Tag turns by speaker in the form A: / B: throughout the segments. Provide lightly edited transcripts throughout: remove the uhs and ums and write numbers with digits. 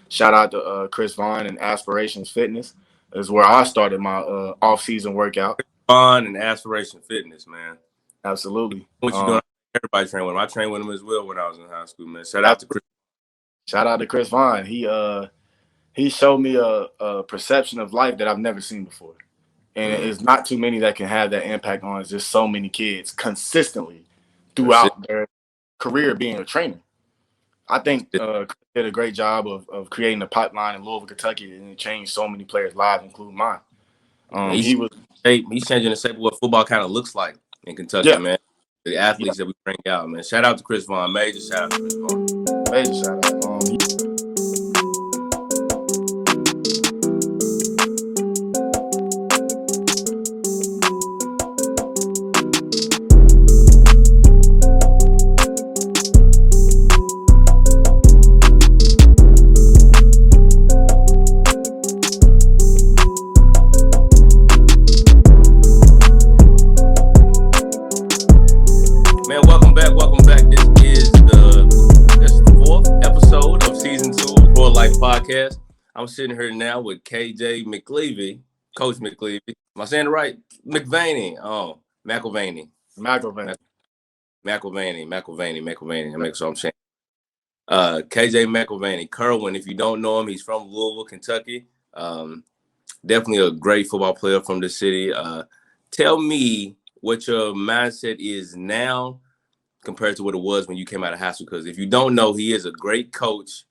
A: Shout out to Chris Vaughn and Aspirations Fitness is where I started my off-season workout.
B: Fun and aspiration fitness, man.
A: Absolutely.
B: What you doing? Everybody train with him. I trained with him as well when I was in high school, man.
A: Shout out to Chris Vaughn. He showed me a perception of life that I've never seen before. And it's not too many that can have that impact on just so many kids consistently throughout their career being a trainer. I think did a great job of creating a pipeline in Louisville, Kentucky, and it changed so many players' lives, including mine.
B: He's changing the shape of what football kind of looks like in Kentucky, man. The athletes that we bring out, man. Shout out to Chris Vaughn. Major shout out to Chris Vaughn.
A: Major shout out.
B: I'm sitting here now with KJ Mcelvaney, Coach McLeavy. Am I saying it right? McVaney. Oh, McElvaney.
A: McElvaney.
B: I make sure I'm saying. KJ Mcelvaney. Kerwin, if you don't know him, he's from Louisville, Kentucky. Definitely a great football player from the city. Tell me what your mindset is now compared to what it was when you came out of high school. Because if you don't know, he is a great coach.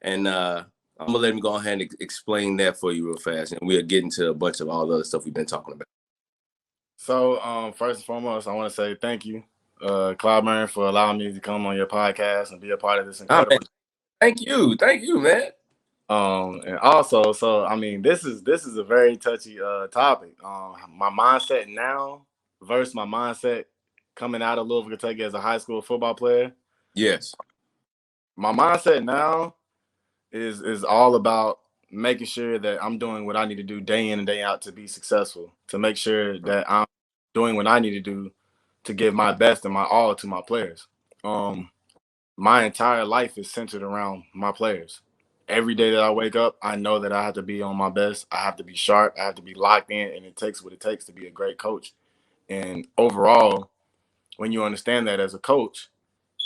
B: And I'm going to let him go ahead and explain that for you real fast. And we'll get into a bunch of all the other stuff we've been talking about.
A: So, first and foremost, I want to say thank you, Clyburn, for allowing me to come on your podcast and be a part of this incredible.
B: Thank you, man.
A: And also, this is a very touchy topic. My mindset now versus my mindset coming out of Louisville, Kentucky as a high school football player.
B: Yes.
A: My mindset now is all about making sure that I'm doing what I need to do day in and day out to be successful, to make sure that I'm doing what I need to do to give my best and my all to my players. My entire life is centered around my players. Every day that I wake up, I know that I have to be on my best. I have to be sharp. I have to be locked in, and it takes what it takes to be a great coach. And overall, when you understand that as a coach,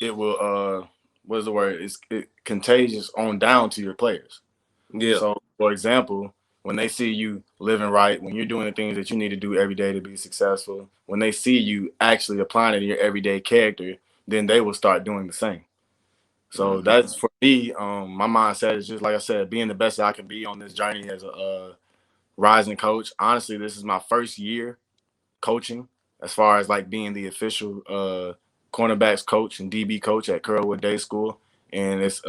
A: it will what is the word? It's contagious on down to your players.
B: Yeah.
A: So, for example, when they see you living right, when you're doing the things that you need to do every day to be successful, when they see you actually applying it to your everyday character, then they will start doing the same. So that's for me. My mindset is just like I said, being the best that I can be on this journey as a rising coach. Honestly, this is my first year coaching as far as like being the official cornerbacks coach and DB coach at Curlwood Day School, and it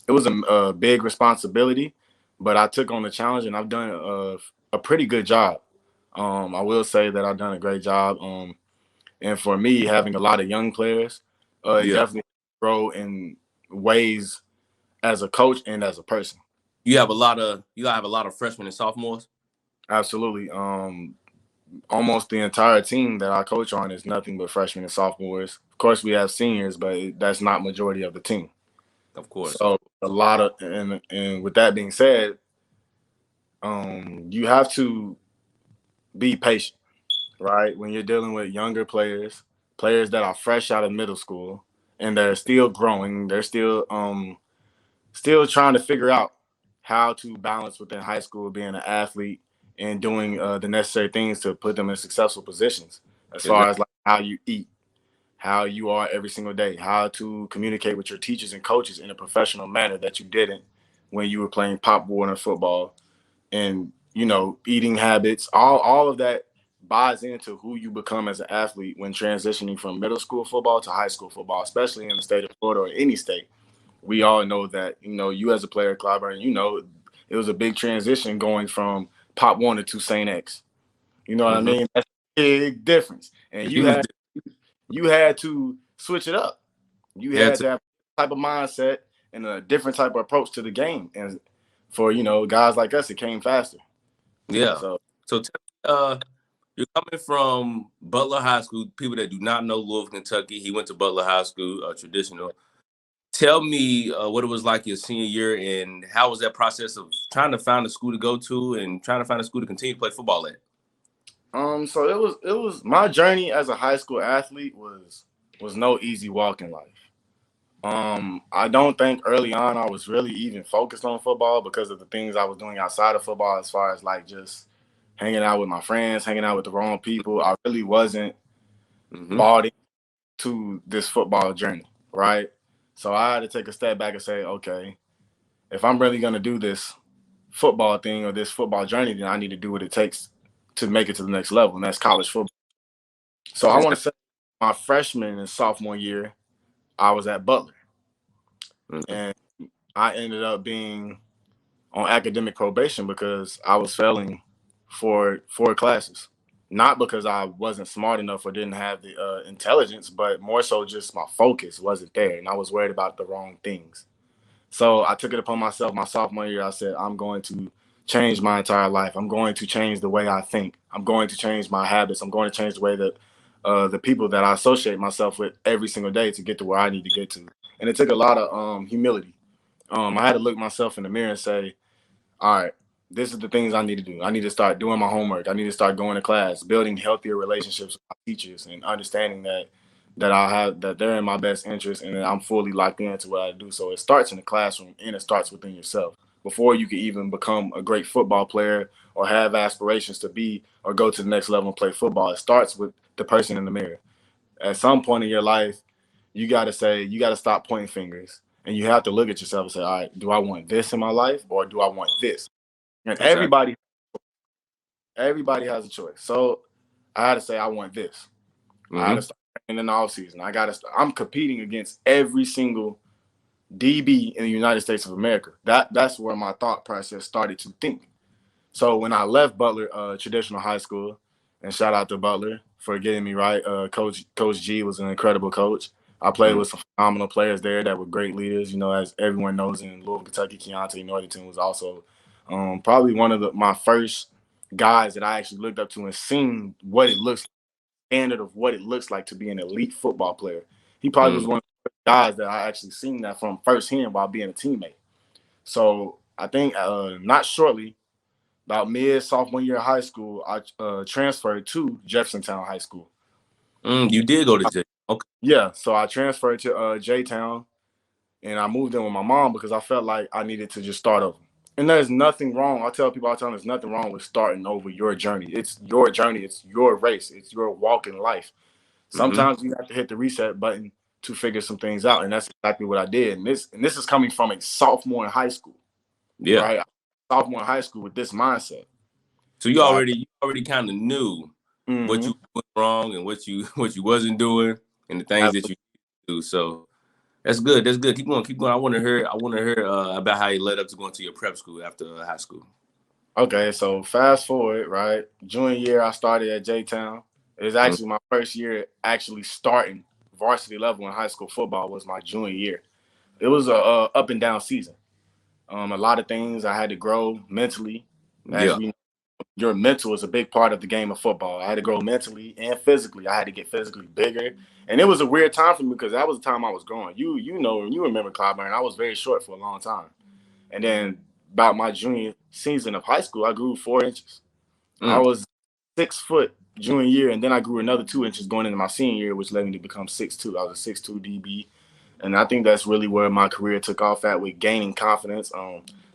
A: was a big responsibility, but I took on the challenge and I've done a pretty good job. I will say that I've done a great job. And for me, having a lot of young players, definitely grow in ways as a coach and as a person.
B: You have a lot of freshmen and sophomores.
A: Absolutely. Almost the entire team that I coach on is nothing but freshmen and sophomores. Of course, we have seniors, but that's not majority of the team.
B: Of course.
A: So a lot of and with that being said, you have to be patient, right? When you're dealing with younger players that are fresh out of middle school and they're still growing, they're still trying to figure out how to balance within high school being an athlete and doing the necessary things to put them in successful positions as far as like how you eat, how you are every single day, how to communicate with your teachers and coaches in a professional manner that you didn't when you were playing Pop Warner football, and, eating habits, all of that buys into who you become as an athlete when transitioning from middle school football to high school football, especially in the state of Florida or any state. We all know that, you as a player, Clyburn, it was a big transition going from Pop Warner to St. X. You know what I mean? That's a big difference. And you had to switch it up. You had to have a type of mindset and a different type of approach to the game. And for, guys like us, it came faster.
B: Yeah. So you're coming from Butler High School. People that do not know Louisville, Kentucky, he went to Butler High School, traditional. Tell me what it was like your senior year, and how was that process of trying to find a school to go to and trying to find a school to continue to play football at?
A: So it was my journey as a high school athlete was no easy walk in life. I don't think early on I was really even focused on football because of the things I was doing outside of football, as far as like just hanging out with my friends, hanging out with the wrong people. I really wasn't
B: Mm-hmm.
A: bought into this football journey, right? So I had to take a step back and say, okay, if I'm really gonna do this football thing or this football journey, then I need to do what it takes to make it to the next level, and that's college football. So I
B: Okay.
A: want to say my freshman and sophomore year, I was at Butler,
B: Mm-hmm.
A: and I ended up being on academic probation because I was failing for 4 classes. Not because I wasn't smart enough or didn't have the intelligence, but more so just my focus wasn't there, and I was worried about the wrong things. So I took it upon myself my sophomore year. I said, I'm going to change my entire life. I'm going to change the way I think. I'm going to change my habits. I'm going to change the way that the people that I associate myself with every single day to get to where I need to get to. And it took a lot of humility. I had to look myself in the mirror and say, all right, this is the things I need to do. I need to start doing my homework. I need to start going to class, building healthier relationships with my teachers, and understanding that I have that they're in my best interest and that I'm fully locked into what I do. So it starts in the classroom and it starts within yourself. Before you can even become a great football player or have aspirations to be or go to the next level and play football, it starts with the person in the mirror. At some point in your life, you got to stop pointing fingers and you have to look at yourself and say, all right, do I want this in my life or do I want this? And
B: Exactly.
A: everybody has a choice. So I had to say I want this. I had to
B: Mm-hmm.
A: start in the off season. I'm competing against every single DB in the United States of America. That's where my thought process started to think. So when I left Butler Traditional High School, and shout out to Butler for getting me right. Coach G was an incredible coach. I played with some phenomenal players there that were great leaders. You know, as everyone knows in Louisville, Kentucky, Keontae Northington was also probably one of my first guys that I actually looked up to and seen what it looks standard of what it looks like to be an elite football player. He probably was
B: Mm-hmm.
A: one of the guys that I actually seen that from firsthand while being a teammate. So I think not shortly, about mid sophomore year of high school, I transferred to Jeffersontown High School.
B: You did go to jail. Okay.
A: Yeah, so I transferred to J Town, and I moved in with my mom because I felt like I needed to just start over. And there's nothing wrong. I tell people all the time, there's nothing wrong with starting over your journey. It's your journey. It's your race. It's your walk in life.
B: Mm-hmm.
A: Sometimes you have to hit the reset button to figure some things out, and that's exactly what I did. And this is coming from a sophomore in high school,
B: Yeah.
A: right? Sophomore in high school with this mindset.
B: So you
A: So I,
B: already kind of knew what
A: mm-hmm,
B: you were doing wrong and what you what you wasn't doing and the things that
A: absolutely.
B: you do. So that's good. That's good. Keep going. Keep going. I want to hear about how you led up to going to your prep school after high school.
A: Okay, so fast forward, right? Junior year, I started at J Town. It was
B: Mm-hmm.
A: actually my first year actually starting varsity level in high school football was my junior year. It was a up and down season. A lot of things I had to grow mentally. As
B: Yeah.
A: we Your mental is a big part of the game of football. I had to grow mentally and physically. I had to get physically bigger. And it was a weird time for me because that was the time I was growing. You remember Clyburn. I was very short for a long time. And then about my junior season of high school, I grew 4 inches. I
B: Mm.
A: was 6 foot junior year, and then I grew another 2 inches going into my senior year, which led me to become 6'2". I was a 6'2" DB. And I think that's really where my career took off at with gaining confidence.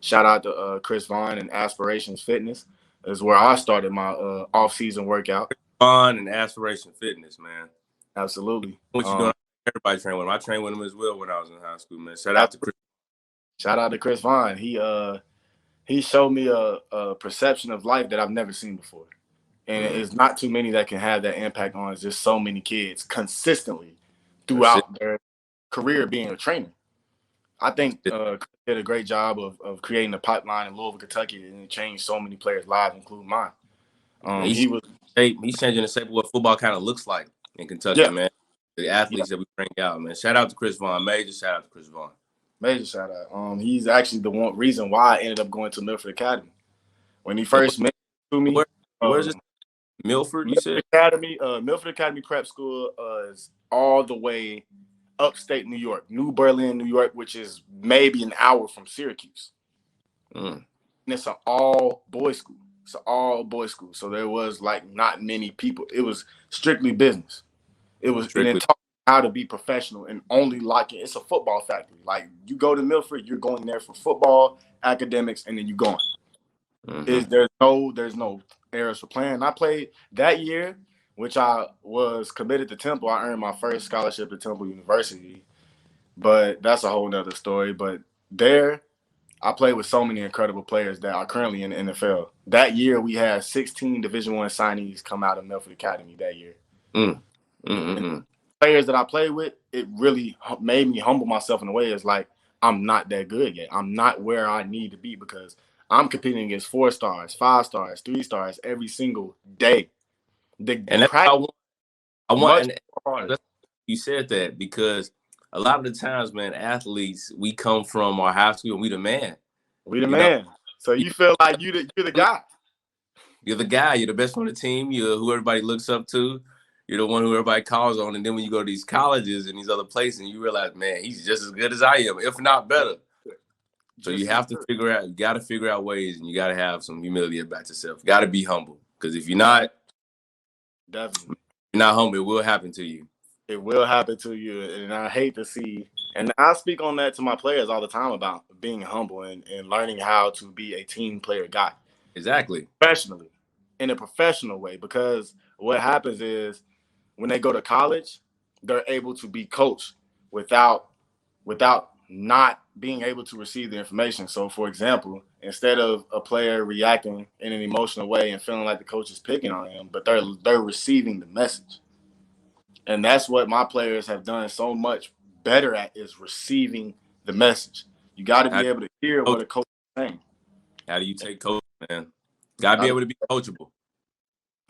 A: Shout out to Chris Vaughn and Aspirations Fitness is where I started my off-season workout.
B: Fun and aspiration fitness, man.
A: Absolutely.
B: What you doing? Everybody train with him. I trained with him as well when I was in high school, man. Shout out to
A: Absolutely.
B: Chris.
A: Shout out to Chris Vaughn. He showed me a perception of life that I've never seen before. And
B: Mm.
A: it's not too many that can have that impact on just so many kids consistently
B: That's it.
A: throughout their career being a trainer. I
B: That's
A: think
B: it.
A: Chris did a great job of creating a pipeline in Louisville, Kentucky, and it changed so many players' lives, including mine.
B: Man,
A: He was,
B: he's changing the shape of what football kind of looks like in Kentucky,
A: yeah,
B: man. The
A: yeah,
B: athletes that we bring out, man. Shout out to Chris Vaughn. Major shout out to Chris Vaughn.
A: major shout out. He's actually the one reason why I ended up going to Milford Academy. When he
B: And
A: first met to me,
B: where's this?
A: um,
B: Milford, you said?
A: Milford Academy Prep School is all the way upstate New York, New Berlin, New York, which is maybe an hour from Syracuse.
B: Mm.
A: And it's an all boys school. It's an all boys school. So there was like not many people. It was strictly business. And it
B: Strictly.
A: taught me how to be professional and only like it. It's a football factory. Like you go to Milford, you're going there for football, academics, and then you going.
B: Mm-hmm.
A: There's no errors for playing. I played that year, which I was committed to Temple. I earned my first scholarship at Temple University, but that's a whole nother story. But there, I played with so many incredible players that are currently in the NFL. That year, we had 16 Division I signees come out of Milford Academy that year.
B: Mm.
A: And
B: Mm-mm-mm.
A: players that I played with, it really made me humble myself in a way. It's like I'm not that good yet. I'm not where I need to be because I'm competing against 4 stars, 5 stars, 3 stars every single day. The
B: And that's
A: practice
B: how I want,
A: much
B: and
A: harder.
B: that's, you said that because a lot of the times, man, athletes, we come from our high school and we the man.
A: We the
B: You know,
A: man. So you feel like you're the guy.
B: you're the guy, you're the best on the team, you're who everybody looks up to, you're the one who everybody calls on. And then when you go to these colleges and these other places, and you realize, man, he's just as good as I am, if not better. So you
A: Just as
B: have to
A: good.
B: you got to figure out ways, and you got to have some humility about yourself. You got to be humble, because if
A: Definitely.
B: you're not humble, it will happen to you.
A: It will happen to you. And I hate to see, and I speak on that to my players all the time about being humble and learning how to be a team player guy
B: Exactly.
A: professionally, in a professional way. Because what happens is when they go to college, they're able to be coached without not being able to receive the information. So, for example, instead of a player reacting in an emotional way and feeling like the coach is picking on him, but they're receiving the message. And that's what my players have done so much better at is receiving the message. You got to
B: How
A: be able to hear
B: do
A: what a coach is saying.
B: you take coach, man? Got to be able to be coachable.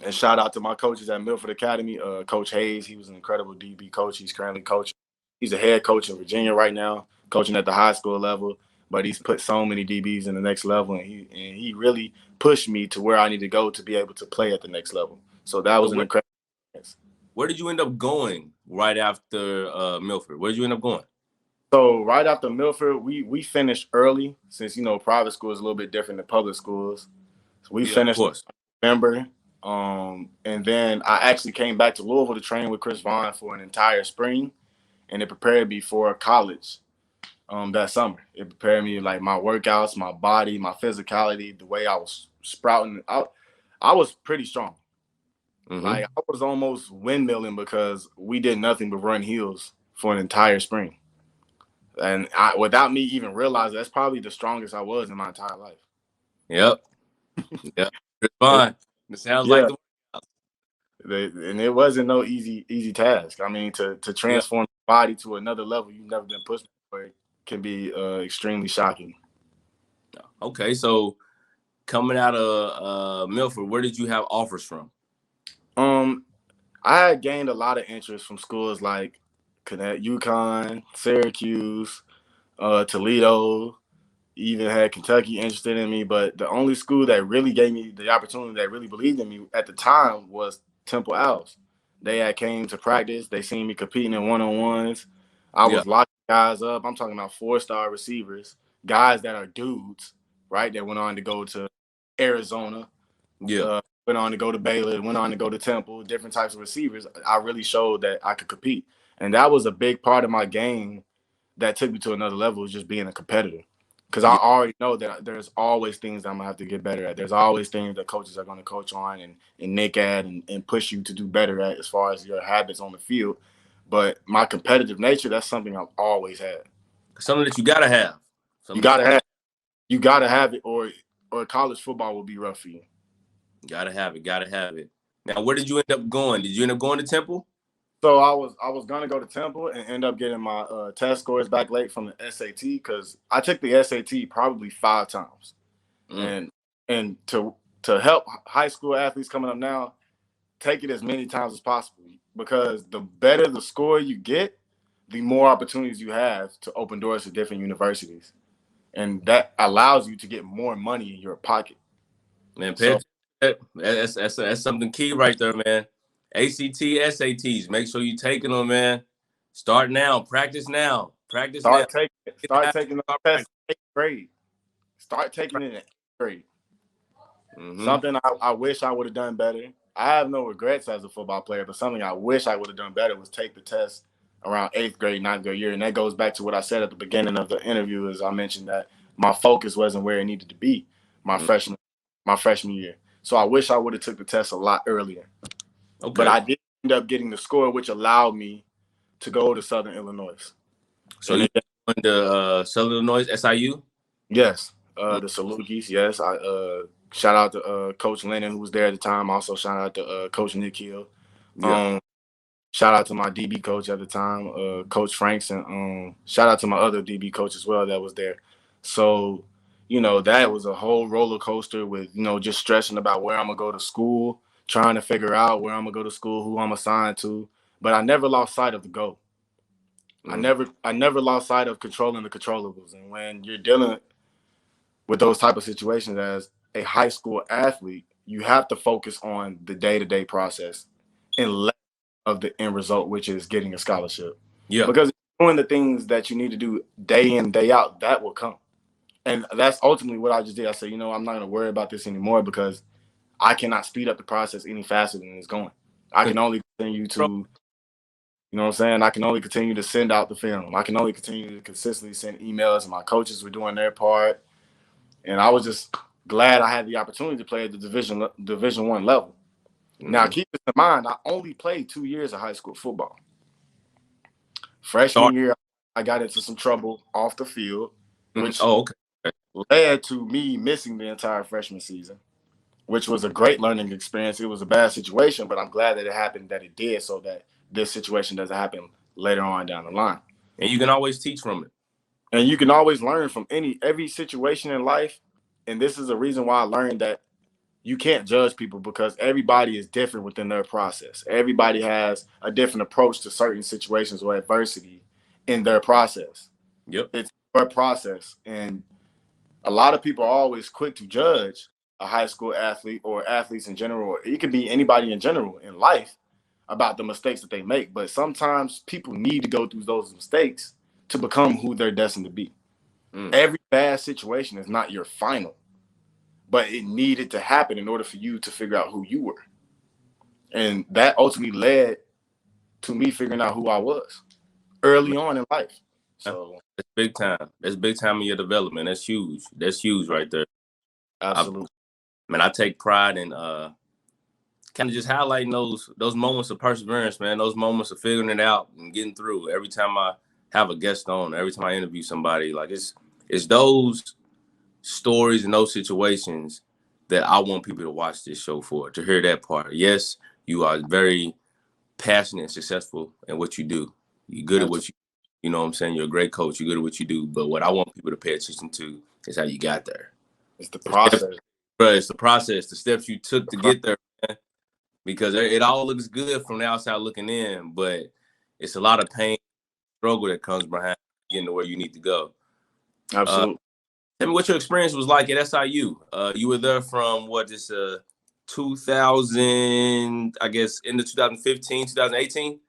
A: And shout out to my coaches at Milford Academy. Coach Hayes, he was an incredible DB coach. He's currently coaching. He's a head coach in Virginia right now, coaching at the high school level. But he's put so many DBs in the next level, and he really pushed me to where I need to go to be able to play at the next level. So that
B: So
A: was an incredible experience.
B: where did you end up going right after Milford? Where did you end up going?
A: So right after Milford, we finished early since private school is a little bit different than public schools. So we
B: Yeah, of
A: finished in
B: course.
A: November, and then I actually came back to Louisville to train with Chris Vaughn for an entire spring, and it prepared me for college. That summer, it prepared me like my workouts, my body, my physicality, the way I was sprouting. I was pretty strong.
B: Mm-hmm.
A: Like I was almost windmilling because we did nothing but run heels for an entire spring. And without me even realizing, that's probably the strongest I was in my entire life.
B: Yep. Yep. It's fine. It sounds like
A: Yeah,
B: the
A: and it wasn't no easy task. I mean, to
B: yeah.
A: transform the body to another level you've never been pushed before can be extremely shocking.
B: Okay, so coming out of Milford, where did you have offers from?
A: Um, I had gained a lot of interest from schools like UConn, Syracuse, Toledo, even had Kentucky interested in me, but the only school that really gave me the opportunity, that really believed in me at the time, was Temple Owls. They had came to practice. They seen me competing in one-on-ones. I
B: Yeah.
A: was locking guys up. I'm talking about 4-star receivers, guys that are dudes, right? That went on to go to Arizona,
B: Yeah.
A: went on to go to Baylor, went on to go to Temple, different types of receivers. I really showed that I could compete. And that was a big part of my game that took me to another level, was just being a competitor. Because I
B: Yeah.
A: already know that there's always things that I'm going to have to get better at. There's always things that coaches are going to coach on and nick at and push you to do better at as far as your habits on the field. But my competitive nature, that's something I've always had.
B: Something that you gotta have.
A: You
B: Something that
A: gotta have you gotta have it, or college football will be rough for you.
B: gotta have it. Gotta have it. Now, where did you end up going? Did you end up going to Temple?
A: So I was gonna go to Temple and end up getting my test scores back late from the SAT because I took the SAT probably 5 times.
B: Mm.
A: And to help high school athletes coming up now, take it as many times as possible because the better the score you get, the more opportunities you have to open doors to different universities, and that allows you to get more money in your pocket.
B: Man, pay
A: So
B: attention. That's something key right there, man. ACT, SATs. Make sure you taking them, man. Start now. Practice now. Practice now.
A: Start taking the
B: Start
A: test
B: practice.
A: in 8th grade. Start taking it in 8th grade.
B: Mm-hmm.
A: Something I wish I would have done better. I have no regrets as a football player, but something I wish I would have done better was take the test around 8th grade, 9th grade year. And that goes back to what I said at the beginning of the interview, as I mentioned that my focus wasn't where it needed to be my
B: Mm-hmm.
A: freshman year. So I wish I would have took the test a lot earlier. But
B: Okay.
A: I did end up getting the score, which allowed me to go to Southern Illinois.
B: So
A: And
B: you
A: it,
B: went to Southern Illinois, SIU?
A: yes,
B: Mm-hmm.
A: the Salukis, yes. I shout out to Coach Lennon, who was there at the time. Also shout out to Coach Nick Hill.
B: Yeah.
A: Um, Shout out to my DB coach at the time, Coach Franks, and shout out to my other DB coach as well that was there. So, that was a whole roller coaster with, just stressing about where I'm gonna go to school, trying to figure out where I'm gonna go to school, who I'm assigned to. But I never lost sight of the goal.
B: Mm-hmm.
A: I never lost sight of controlling the controllables. And when you're dealing with those type of situations as a high school athlete, you have to focus on the day-to-day process and less of the end result, which is getting a scholarship.
B: Yeah.
A: Because doing the things that you need to do day in, day out, that will come. And that's ultimately what I just did. I said, I'm not going to worry about this anymore because I cannot speed up the process any faster than it's going. I can only continue to, what I'm saying? I can only continue to send out the film. I can only continue to consistently send emails, and my coaches were doing their part. And I was just glad I had the opportunity to play at the Division I level. Now,
B: Mm-hmm.
A: keep this in mind, I only played 2 years of high school football.
B: Start.
A: Freshman year, I got into some trouble off the field,
B: Mm-hmm.
A: which
B: Oh, okay.
A: led to me missing the entire freshman season, which was a great learning experience. It was a bad situation, but I'm glad that it happened that it did so that this situation doesn't happen later on down the line.
B: And you can always teach from it.
A: And you can always learn from every situation in life. And this is a reason why I learned that you can't judge people because everybody is different within their process. Everybody has a different approach to certain situations or adversity in their process.
B: Yep.
A: It's their process. And a lot of people are always quick to judge a high school athlete or athletes in general, or it could be anybody in general in life about the mistakes that they make. But sometimes people need to go through those mistakes to become who they're destined to be.
B: Mm.
A: Every bad situation is not your final, but it needed to happen in order for you to figure out who you were. And that ultimately led to me figuring out who I was early on in life. So
B: That's big time. That's big time in your development. That's huge. That's huge right there. I,
A: absolutely.
B: man, I take pride in kind of just highlighting those moments of perseverance, man. Those moments of figuring it out and getting through. Every time I have a guest on, every time I interview somebody, like it's those stories and those situations that I want people to watch this show for, to hear that part. Yes, you are very passionate and successful in what you do. You're good at
A: Absolutely.
B: what you know what I'm saying? You're a great coach. You're good at what you do. But what I want people to pay attention to is how you got there.
A: It's the
B: The steps,
A: process.
B: bro, it's the process, the steps you took to get there, man. Because it all looks good from the outside looking in, but it's a lot of pain, struggle that comes behind getting to where you need to go. Uh,
A: Absolutely.
B: Tell me what your experience was like at SIU. You were there from what, this 2000, I guess, into 2015, 2018?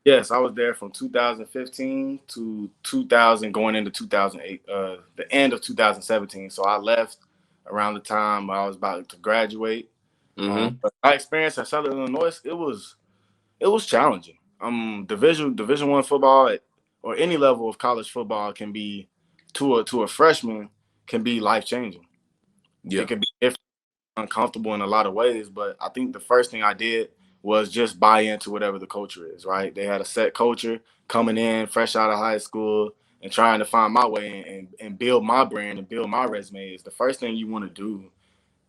A: Yes, I was there from 2015 to 2000, going into 2008, the end of 2017. So I left around the time I was about to graduate.
B: Mm-hmm.
A: But my experience at Southern Illinois, it was challenging. Division I football or any level of college football can be to a freshman can be life changing. It
B: Yeah.
A: can be different, uncomfortable in a lot of ways, but I think the first thing I did was just buy into whatever the culture is, right? They had a set culture coming in fresh out of high school and trying to find my way and build my brand and build my resume is the first thing you want to do.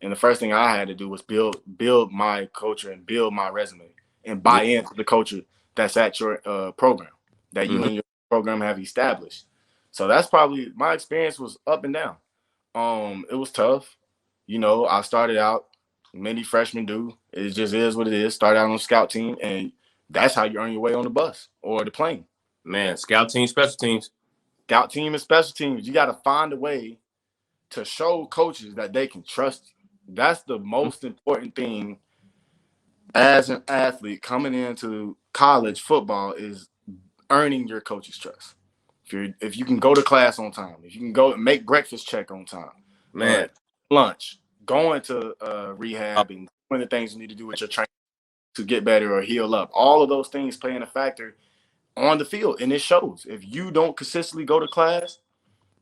A: And the first thing I had to do was build my culture and build my resume and
B: Yeah.
A: buy into the culture that's at your program that you
B: Mm-hmm.
A: and your program have established. So that's probably my experience was up and down. It was tough. I started out, many freshmen do. It just is what it is. Start out on the scout team, and that's how you earn your way on the bus or the plane.
B: Man, scout team, special teams.
A: Scout team and special teams, you got to find a way to show coaches that they can trust you. That's the most important thing as an athlete coming into college football is earning your coach's trust. If you can go to class on time, if you can go make breakfast check on time,
B: Man.
A: lunch, going to
B: Oh,
A: rehab, and doing the things you need to do with your training to get better or heal up. All of those things play in a factor on the field, and it shows. If you don't consistently go to class,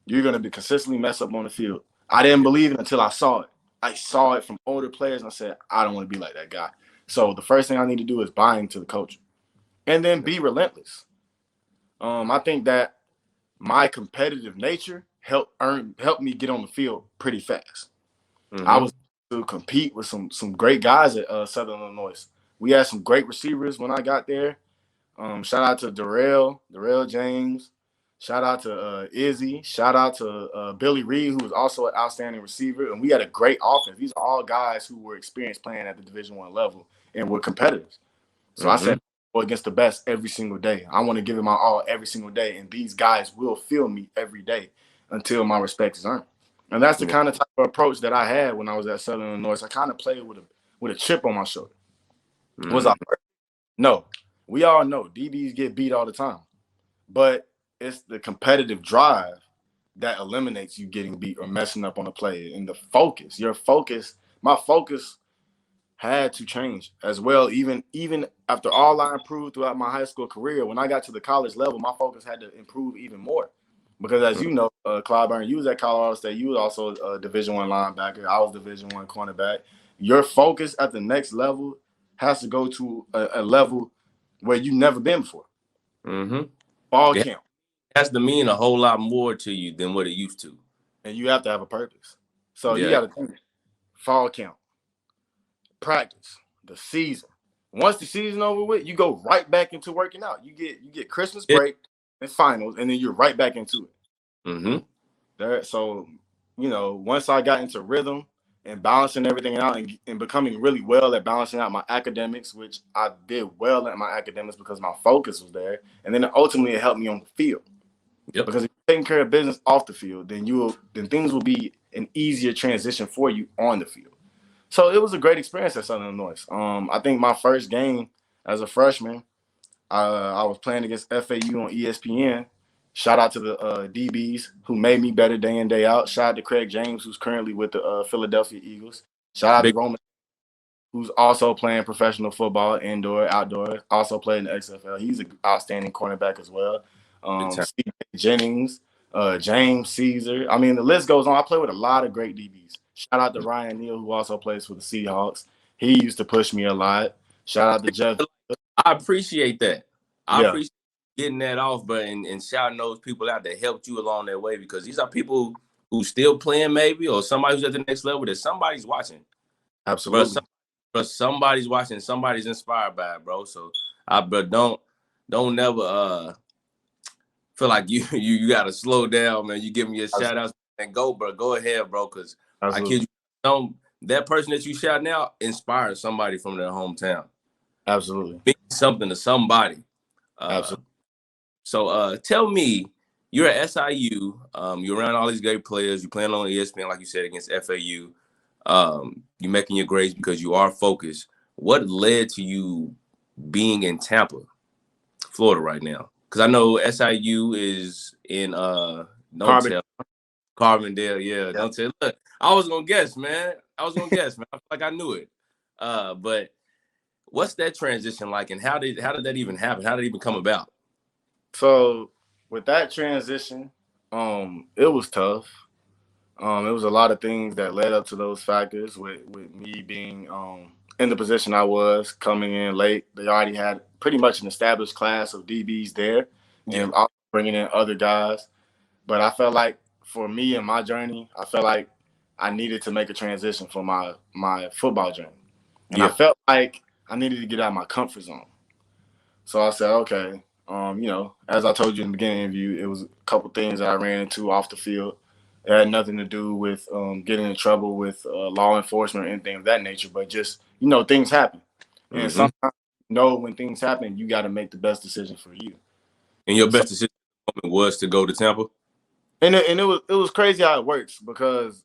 A: you're gonna be consistently mess up on the field. I didn't believe it until I saw it. I saw it from older players, and I said, I don't want to be like that guy. So the first thing I need to do is buy into the culture, and then be relentless. I think that my competitive nature helped me get on the field pretty fast. I was to compete with some great guys at Southern Illinois. We had some great receivers when I got there. Shout out to Darrell James. Shout out to Izzy. Shout out to Billy Reed, who was also an outstanding receiver. And we had a great offense. These are all guys who were experienced playing at the Division I level and were competitors. So I said, go against the best every single day. I want to give it my all every single day. And these guys will feel me every day until my respect is earned. And that's the kind of type of approach that I had when I was at Southern Illinois. I kind of played with a chip on my shoulder. Was I perfect? No. We all know DBs get beat all the time. But it's the competitive drive that eliminates you getting beat or messing up on a play. And the focus, my focus had to change as well. Even after all I improved throughout my high school career, when I got to the college level, my focus had to improve even more. Because as you know, Clyburn, you was at Colorado State. You was also a Division I linebacker. I was Division I cornerback. Your focus at the next level has to go to a level where you've never been before. Ball camp.
B: It has to mean a whole lot more to you than what it used to.
A: And you have to have a purpose. So you got to think fall camp, practice, the season. Once the season over with, you go right back into working out. You get Christmas break and finals, and then you're right back into it. So, once I got into rhythm and balancing everything out and becoming really well at balancing out my academics, which I did well at my academics because my focus was there. And then ultimately it helped me on the field. Because if you're taking care of business off the field, then things will be an easier transition for you on the field. So it was a great experience at Southern Illinois. I think my first game as a freshman, I was playing against FAU on ESPN. Shout out to the DBs who made me better day in, day out. Shout out to Craig James, who's currently with the Philadelphia Eagles. Shout out to Roman, who's also playing professional football, indoor, outdoor, also played in the XFL. He's an outstanding cornerback as well. C. Jennings, James Caesar. I mean, the list goes on. I play with a lot of great DBs. Shout out to Ryan Neal, who also plays for the Seahawks. He used to push me a lot. Shout out to Jeff.
B: I appreciate that. I appreciate getting that off, but and shouting those people out that helped you along that way, because these are people who still playing maybe, or somebody who's at the next level that somebody's watching.
A: Absolutely.
B: But somebody's watching, somebody's inspired by it, bro. So but don't never feel like you gotta slow down, man. You give me a shout out and go, bro. Go ahead, bro, because I kid you, that person that you shouting out inspired somebody from their hometown.
A: Absolutely.
B: Means something to somebody.
A: Absolutely.
B: So tell me, you're at SIU, you're around all these great players, you're playing on ESPN, like you said, against FAU. You're making your grades because you are focused. What led to you being in Tampa, Florida right now? Because I know SIU is in Carbondale. Yeah. Don't tell. Look, I was gonna guess, man. I feel like I knew it. But what's that transition like, and how did that even happen? How did it even come about?
A: So with that transition, it was tough. It was a lot of things that led up to those factors with me being in the position I was, coming in late. They already had pretty much an established class of DBs there, and also bringing in other guys. But I felt like for me and my journey, I felt like I needed to make a transition for my football journey. And I felt like I needed to get out of my comfort zone. So I said, okay, as I told you in the beginning of you, it was a couple things that I ran into off the field. It had nothing to do with getting in trouble with law enforcement or anything of that nature, but just, things happen. And sometimes, when things happen, you got to make the best decision for you.
B: And your best decision was to go to Tampa?
A: And it was crazy how it works, because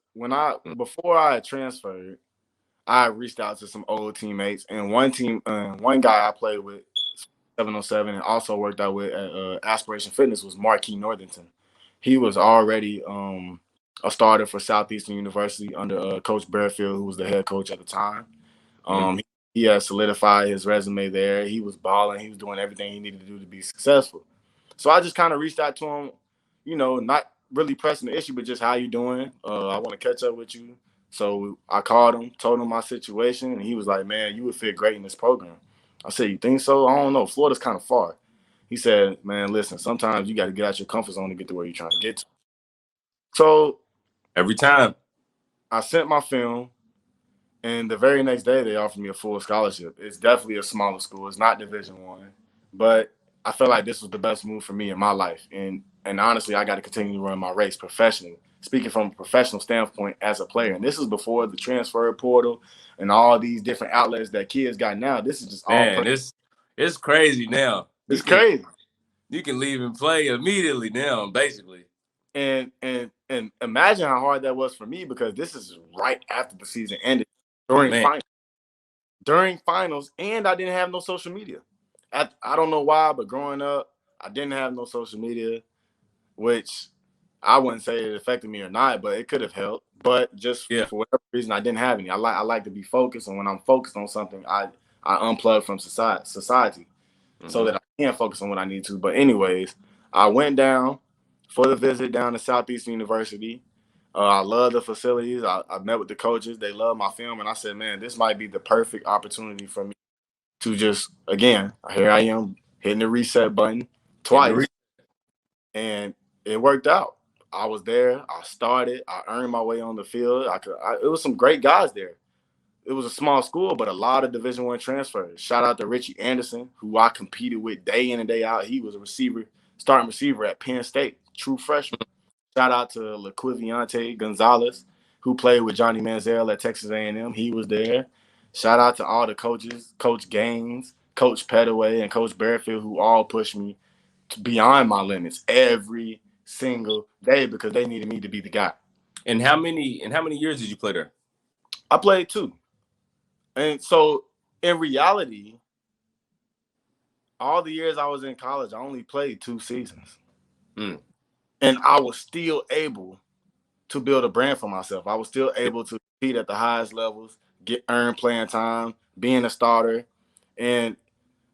A: before I had transferred, I reached out to some old teammates, and one guy I played with 707 and also worked out with Aspiration Fitness was Marquis Northington. He was already a starter for Southeastern University under Coach Bearfield, who was the head coach at the time. He had solidified his resume there. He was balling. He was doing everything he needed to do to be successful. So I just kind of reached out to him, not really pressing the issue, but just how you doing? I want to catch up with you. So I called him, told him my situation, and he was like, man, you would fit great in this program. I said, you think so? I don't know. Florida's kind of far. He said, man, listen, sometimes you got to get out your comfort zone to get to where you're trying to get to. So
B: every time
A: I sent my film, and the very next day they offered me a full scholarship. It's definitely a smaller school. It's not Division One, but I felt like this was the best move for me in my life. And honestly, I got to continue to run my race professionally. Speaking from a professional standpoint as a player, and this is before the transfer portal and all these different outlets that kids got now. This is just all.
B: Man, it's crazy now.
A: It's crazy.
B: You can leave and play immediately now, basically.
A: And imagine how hard that was for me, because this is right after the season ended, during finals, and I didn't have no social media. I don't know why, but growing up, I didn't have no social media, which I wouldn't say it affected me or not, but it could have helped. But just for whatever reason, I didn't have any. I like to be focused, and when I'm focused on something, I unplug from society so that I can focus on what I need to. But anyways, I went down for the visit down to Southeastern University. I love the facilities. I met with the coaches. They love my film. And I said, man, this might be the perfect opportunity for me to just, again, here I am hitting the reset button twice. And it worked out. I was there. I started. I earned my way on the field. It was some great guys there. It was a small school, but a lot of Division I transfers. Shout out to Richie Anderson, who I competed with day in and day out. He was a starting receiver at Penn State, true freshman. Shout out to Deonte Gonzalez, who played with Johnny Manziel at Texas A&M. He was there. Shout out to all the coaches, Coach Gaines, Coach Pettaway, and Coach Bearfield, who all pushed me beyond my limits every single day because they needed me to be the guy.
B: And how many years did you play there?
A: I played 2. And so in reality, all the years I was in college, I only played 2 seasons. And I was still able to build a brand for myself. I was still able to compete at the highest levels, earn playing time, being a starter. And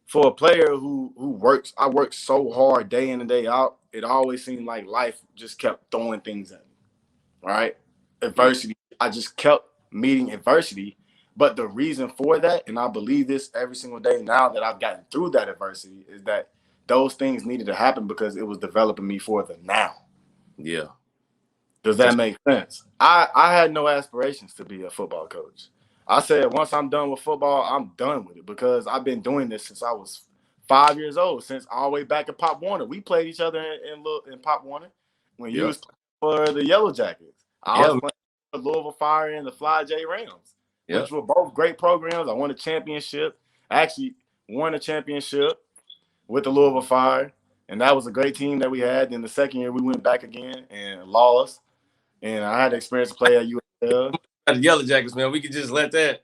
A: for a player who works, I worked so hard day in and day out, it always seemed like life just kept throwing things at me, right? Adversity. I just kept meeting adversity. But the reason for that, and I believe this every single day now that I've gotten through that adversity, is that those things needed to happen because it was developing me for the now.
B: Yeah.
A: Does that make sense? I had no aspirations to be a football coach. I said, once I'm done with football, I'm done with it, because I've been doing this since I was 5 years old, since all the way back at Pop Warner. We played each other in Pop Warner when you was playing for the Yellow Jackets. I was playing for the Louisville Fire and the Fly J Rams, which were both great programs. I won a championship. I actually won a championship with the Louisville Fire, and that was a great team that we had. Then the second year, we went back again and lost. And I had the experience to play at USL.
B: The Yellow Jackets, man. We could just let that.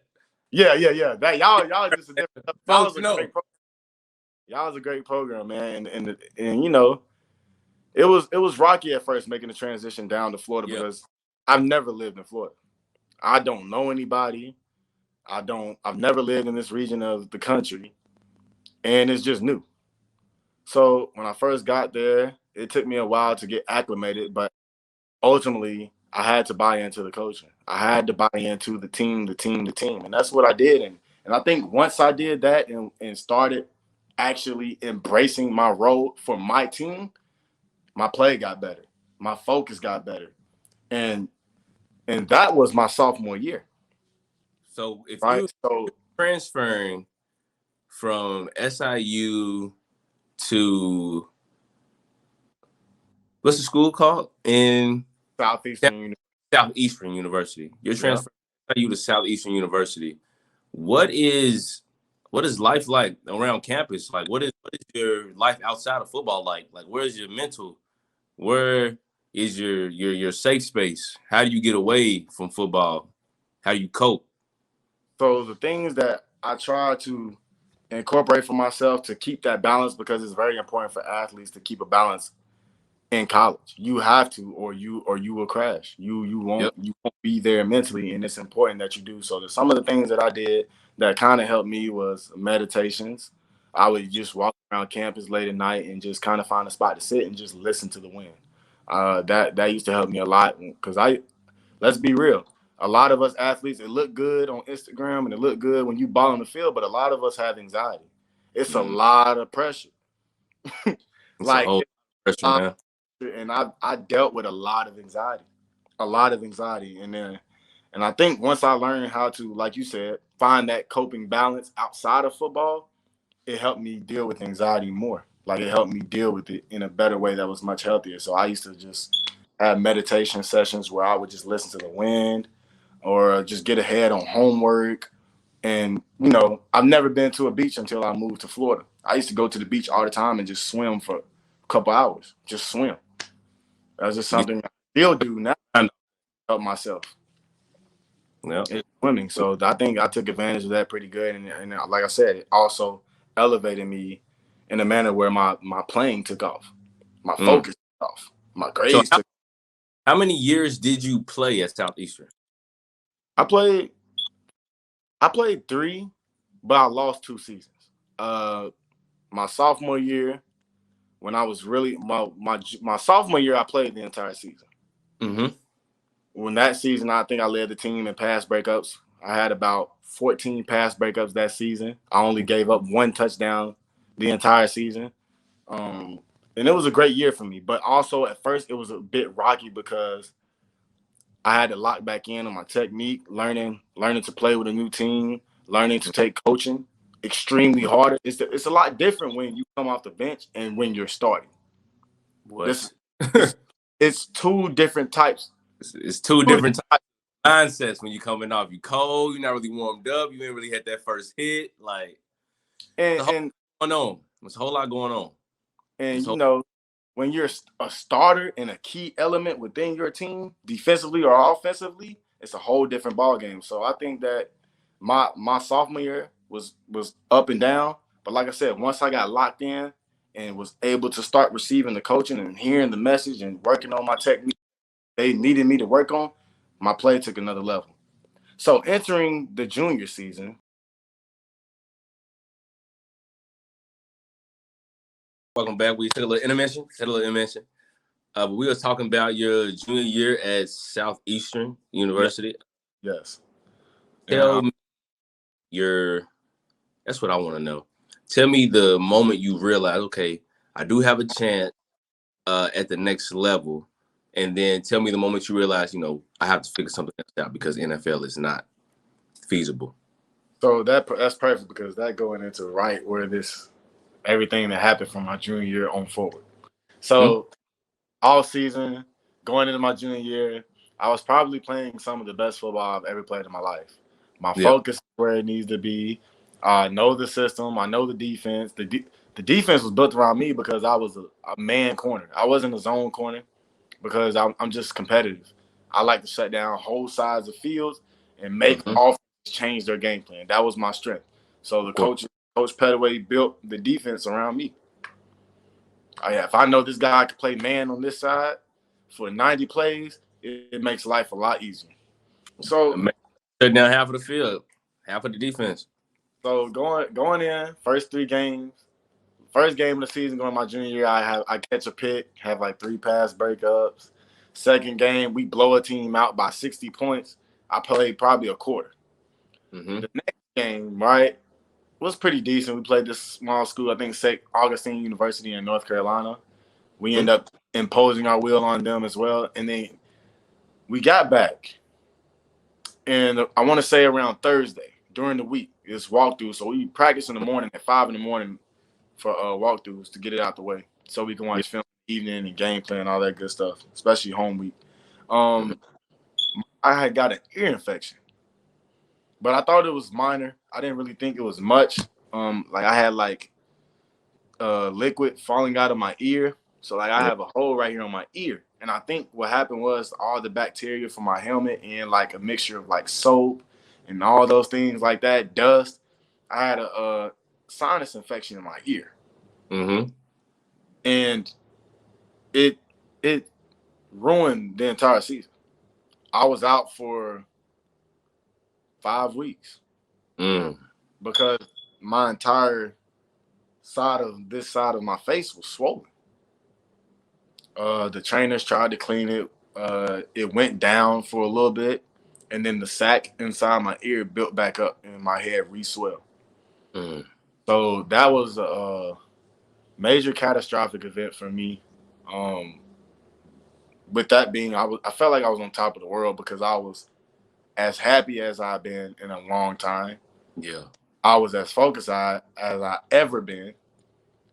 A: Yeah. That y'all just a different. Y'all was a great program. Y'all was a great program, man. And it was rocky at first making the transition down to Florida because I've never lived in Florida. I don't know anybody. I've never lived in this region of the country, and it's just new. So when I first got there, it took me a while to get acclimated, but ultimately, I had to buy into the coaching. I had to buy into the team. And that's what I did. And I think once I did that and started actually embracing my role for my team, my play got better. My focus got better. And that was my sophomore year.
B: So if you're transferring from SIU to, what's the school called? In Southeastern University. You're transferring from SIU to Southeastern University. What is life like around campus? Like, what is your life outside of football like? Like, where is your mental? Where is your safe space? How do you get away from football? How do you cope?
A: So the things that I try to incorporate for myself to keep that balance, because it's very important for athletes to keep a balance in college. You have to, or you will crash.
B: Yep.
A: You won't be there mentally, and it's important that you do. So some of the things that I did that kind of helped me was meditations. I would just walk around campus late at night and just kind of find a spot to sit and just listen to the wind. That used to help me a lot, because let's be real. A lot of us athletes, it look good on Instagram and it look good when you ball on the field, but a lot of us have anxiety. It's a lot of pressure.
B: It's a
A: Like,
B: whole pressure, man.
A: and I dealt with a lot of anxiety, and I think once I learned how to, like you said, find that coping balance outside of football, it helped me deal with anxiety more. Like, it helped me deal with it in a better way that was much healthier. So I used to just have meditation sessions where I would just listen to the wind, or just get ahead on homework. And I've never been to a beach until I moved to Florida. I used to go to the beach all the time and just swim for a couple hours, just swim. That's just
B: Yeah.
A: something I still do now to help myself.
B: Yeah.
A: It's swimming. So I think I took advantage of that pretty good. And like I said, it also elevated me in a manner where my playing took off, my
B: Mm.
A: focus took off, my
B: So
A: grades took.
B: how many years did you play at Southeastern?
A: I played I played 3, but I lost 2 seasons. My sophomore year, when I was really my sophomore year, I played the entire season.
B: Mm-hmm.
A: When that season, I think I led the team in pass breakups. I had about 14 pass breakups that season. I only gave up 1 touchdown the entire season. Um, and it was a great year for me. But also at first, it was a bit rocky because I had to lock back in on my technique, learning to play with a new team, learning to take coaching extremely hard. It's a lot different when you come off the bench and when you're starting. This
B: What?
A: it's it's two different types.
B: It's two different types of mindsets when you're coming off. You cold, you're not really warmed up, you ain't really had that first hit. Like,
A: And
B: the whole
A: and
B: going on. There's a whole lot going on.
A: and
B: So
A: when you're a starter and a key element within your team, defensively or offensively, it's a whole different ball game. So I think that my sophomore year was up and down, but like I said, once I got locked in and was able to start receiving the coaching and hearing the message and working on my technique they needed me to work on, my play took another level. So entering the junior season,
B: welcome back. We took a little intermission. But we were talking about your junior year at Southeastern
A: yeah,
B: University.
A: yes, and
B: Tell me that's what I want to know. Tell me the moment you realize, okay, I do have a chance at the next level. And then tell me the moment you realize, I have to figure something else out because NFL is not feasible.
A: so that's perfect because that going into right where this everything that happened from my junior year on forward.
B: Hmm?
A: So all season, going into my junior year, I was probably playing some of the best football I've ever played in my life. My
B: Yeah.
A: focus is where it needs to be. I know the system. I know the defense. The defense was built around me because I was a man corner. I wasn't a zone corner because I'm just competitive. I like to shut down whole sides of fields and make
B: Mm-hmm.
A: offense change their game plan. That was my strength. So Coach Petaway built the defense around me. Yeah, if I know this guy can play man on this side for 90 plays, it makes life a lot easier. So
B: Shut down half of the field, half of the defense.
A: going in first 3 games, first game of the season going my junior year, I catch a pick, have like 3 pass breakups. Second game, we blow a team out by 60 points. I played probably a quarter.
B: Mm-hmm.
A: The next game, right, was pretty decent. We played this small school, I think St. Augustine University in North Carolina. We end up imposing our will on them as well. And then we got back. And I want to say around Thursday during the week, it's walkthrough. So we practice in the morning at 5 in the morning for walkthroughs to get it out the way so we can watch film in the evening and game plan and all that good stuff, especially home week.
B: Mm-hmm.
A: I had got an ear infection, but I thought it was minor. I didn't really think it was much. Like I had like liquid falling out of my ear. So like I
B: Yeah.
A: have a hole right here on my ear. And I think what happened was all the bacteria from my helmet and like a mixture of like soap and all those things like that, dust. I had a sinus infection in my ear,
B: Mm-hmm.
A: and it it ruined the entire season. I was out for 5 weeks
B: Mm.
A: because my entire side of my face was swollen. The trainers tried to clean it. It went down for a little bit, and then the sac inside my ear built back up, and my head re-swelled.
B: Mm.
A: So that was a major catastrophic event for me. Um, with that being, I felt like I was on top of the world because I was as happy as I've been in a long time.
B: Yeah.
A: I was as focused as I ever been,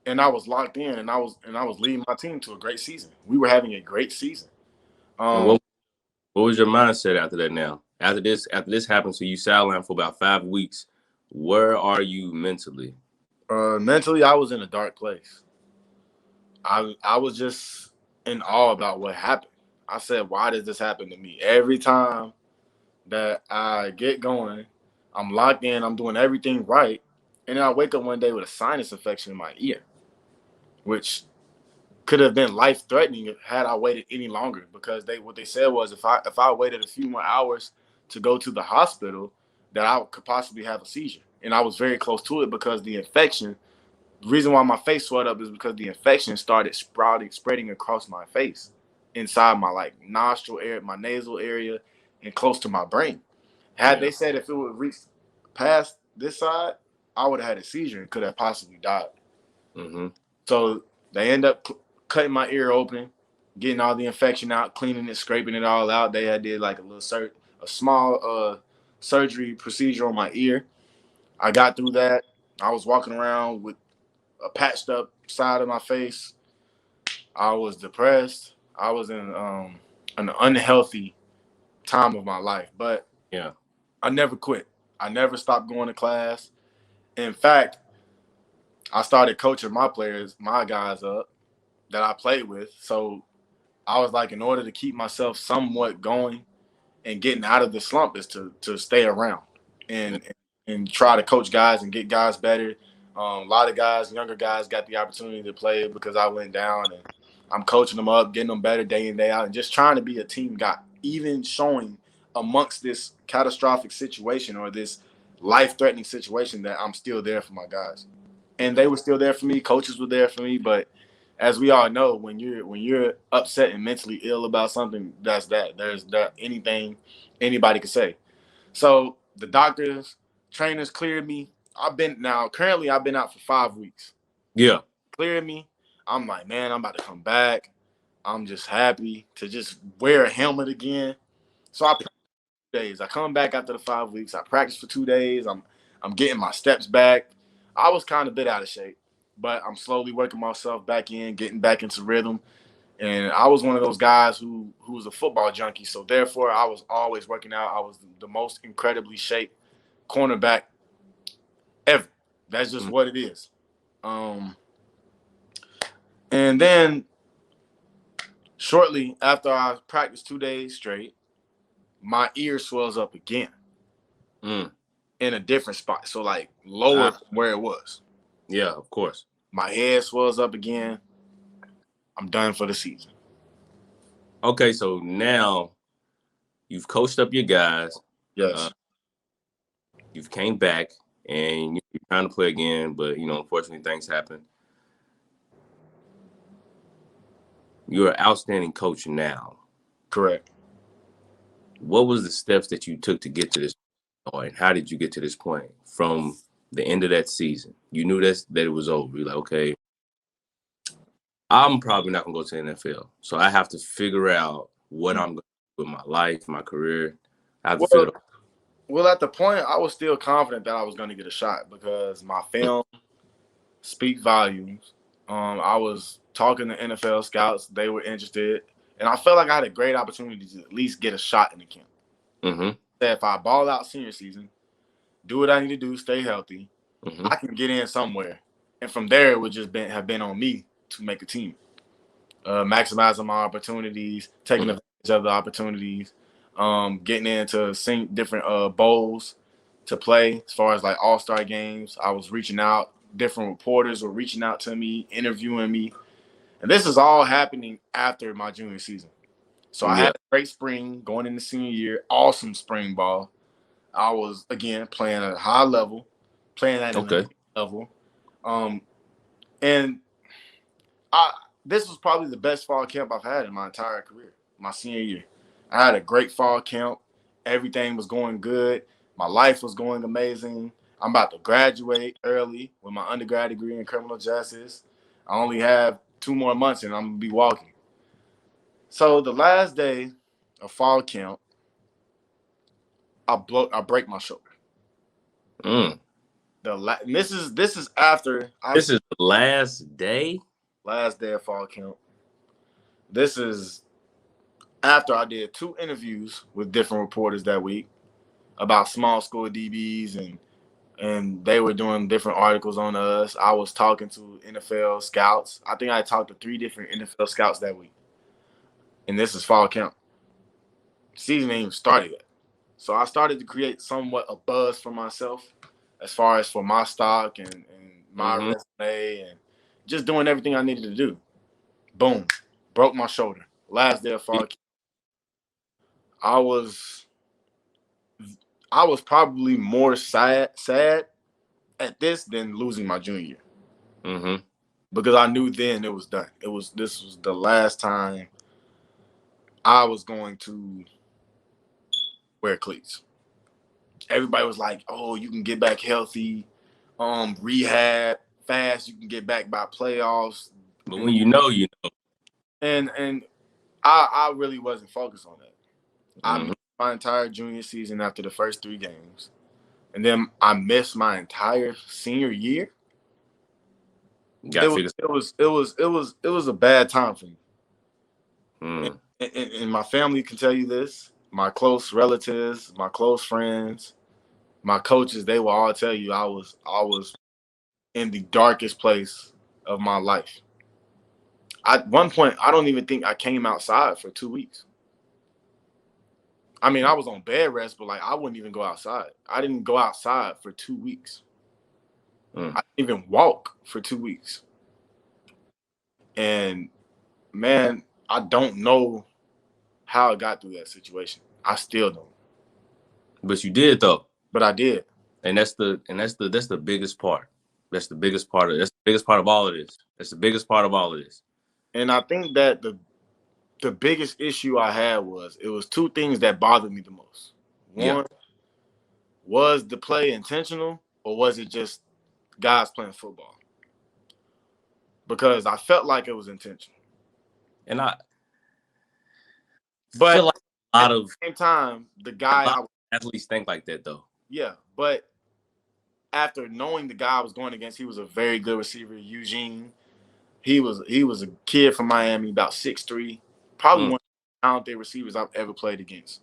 A: and I was locked in, and I was leading my team to a great season. We were having a great season.
B: And
A: Um,
B: what was your mindset after that now? After this happened to you sidelined for about 5 weeks, where are you mentally?
A: Mentally, I was in a dark place. I was just in awe about what happened. I said, "Why does this happen to me every time that I get going? I'm locked in. I'm doing everything right, and then I wake up one day with a sinus infection in my ear, which could have been life threatening had I waited any longer. Because what they said was if I waited a few more hours to go to the hospital, that I could possibly have a seizure, and I was very close to it because the infection. The reason why my face swelled up is because the infection started spreading across my face, inside my like nostril area, my nasal area, and close to my brain. Had
B: Yeah.
A: they said if it would reach past this side, I would have had a seizure and could have possibly died.
B: Mm-hmm.
A: So they end up cutting my ear open, getting all the infection out, cleaning it, scraping it all out. They had did like a small surgery procedure on my ear. I got through that. I was walking around with a patched up side of my face. I was depressed. I was in an unhealthy time of my life, but
B: Yeah.
A: I never quit. I never stopped going to class. In fact, I started coaching my players, my guys up that I played with. So I was like, in order to keep myself somewhat going and getting out of the slump, is to stay around
B: Yeah.
A: and and try to coach guys and get guys better. A lot of guys, younger guys, got the opportunity to play because I went down, and I'm coaching them up, getting them better day in day out, and just trying to be a team guy. Even showing amongst this catastrophic situation or this life threatening situation that I'm still there for my guys, and they were still there for me. Coaches were there for me, but as we all know, when you're upset and mentally ill about something, that's that. There's that anything anybody could say. So the doctors, trainers cleared me. I've been out for 5 weeks.
B: Yeah.
A: Cleared me. I'm like, man, I'm about to come back. I'm just happy to just wear a helmet again. So I practice 2 days. I come back after the 5 weeks. I practice for 2 days. I'm getting my steps back. I was kind of a bit out of shape, but I'm slowly working myself back in, getting back into rhythm. And I was one of those guys who was a football junkie. So therefore, I was always working out. I was the most incredibly shaped cornerback ever. That's just
B: Mm.
A: what it is. Um, and then shortly after I practiced 2 days straight, my ear swells up again
B: Mm.
A: in a different spot. So like lower
B: Ah,
A: from where it was.
B: yeah, of course.
A: My head swells up again. I'm done for the season.
B: Okay, so now you've coached up your guys. Uh,
A: Yes,
B: you've came back and you're trying to play again, but unfortunately things happen. You're an outstanding coach now.
A: correct.
B: What was the steps that you took to get to this point? How did you get to this point from the end of that season? You knew that it was over. You're like, okay, I'm probably not gonna go to the NFL, so I have to figure out what I'm going to do with my life, my career. I have to figure
A: Well,
B: it out.
A: well, at the point, I was still confident that I was going to get a shot because my film speak volumes. I was talking to NFL scouts; they were interested, and I felt like I had a great opportunity to at least get a shot in the camp.
B: Mm-hmm.
A: That if I ball out senior season, do what I need to do, stay healthy,
B: Mm-hmm.
A: I can get in somewhere, and from there it would just have been on me to make a team, maximizing my opportunities, taking
B: Mm-hmm.
A: advantage of the opportunities, getting into different bowls to play as far as like all-star games. I was reaching out, different reporters were reaching out to me, interviewing me. And this is all happening after my junior season. So I
B: Yeah.
A: had a great spring going into senior year, awesome spring ball. I was, again, playing at a high level, playing at an elite level. And I this was probably the best fall camp I've had in my entire career, my senior year. I had a great fall camp. Everything was going good. My life was going amazing. I'm about to graduate early with my undergrad degree in criminal justice. I only have 2 more months and I'm going to be walking. So the last day of fall camp, I break my shoulder.
B: Mm.
A: And this is after
B: This is the last day?
A: Last day of fall camp. This is after I did 2 interviews with different reporters that week about small school DBs and they were doing different articles on us. I was talking to NFL scouts. I think I talked to 3 different NFL scouts that week. And this is fall camp. Season ain't even started yet. So I started to create somewhat a buzz for myself as far as for my stock and my resume and just doing everything I needed to do. Boom. Broke my shoulder. Last day of fall camp. I was probably more sad at this than losing my junior year.
B: Mm-hmm.
A: Because I knew then it was done. This was the last time I was going to wear cleats. Everybody was like, "Oh, you can get back healthy, rehab fast. You can get back by playoffs."
B: But when you know, you know.
A: And I really wasn't focused on that. I
B: Mm-hmm.
A: missed my entire junior season after the first 3 games, and then I missed my entire senior year. It was a bad time for me.
B: Mm.
A: And my family can tell you this. My close relatives, my close friends, my coaches, they will all tell you I was in the darkest place of my life. At one point, I don't even think I came outside for 2 weeks. I mean, I was on bed rest, but like I wouldn't even go outside. I didn't go outside for 2 weeks. I didn't even walk for 2 weeks. And man, I don't know how I got through that situation. I still don't.
B: But you did though.
A: But I did.
B: And that's the biggest part. That's the biggest part of all of this. That's the biggest part of all of this.
A: And I think that the biggest issue I had was it was 2 things that bothered me the most. One, was the play intentional or was it just guys playing football? Because I felt like it was intentional.
B: And I
A: But
B: feel like a lot
A: at
B: of
A: the same time, the guy
B: athletes think like that though.
A: Yeah, but after knowing the guy I was going against, he was a very good receiver, Eugene. He was a kid from Miami, about 6'3", probably one of the talented receivers I've ever played against.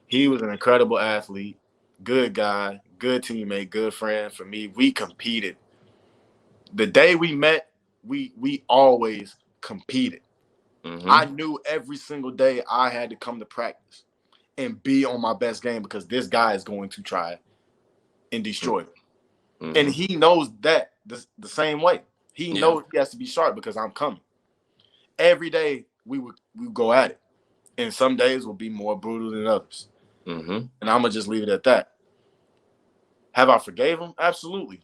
A: He was an incredible athlete, good guy, good teammate, good friend for me. We competed. The day we met, we always competed. I knew every single day I had to come to practice and be on my best game because this guy is going to try and destroy me. And he knows that the same way. He knows he has to be sharp because I'm coming. Every day we would go at it. And some days will be more brutal than others. And I'm going to just leave it at that. Have I forgave him? Absolutely.